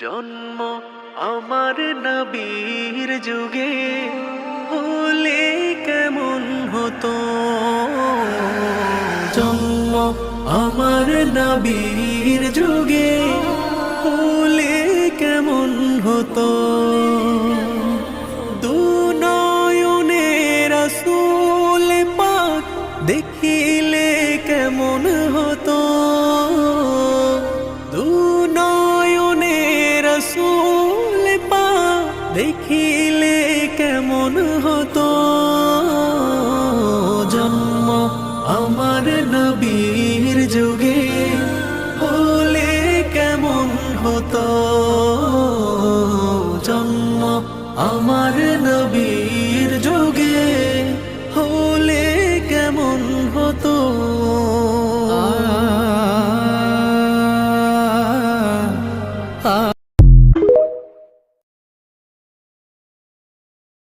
জন্ম আমার নবীর যুগে হলে কেমন হতো। জন্ম আমার নবীর যুগে হলে কেমন হতো। দুনয়নে রাসূল পাক দেখিলে কেমন হতো। দুনয়নে রাসূল পাক দেখিলে কেমন হতো। জন্ম আমার নবীর যুগে হলে কেমন হতো। জন্ম আমার নবী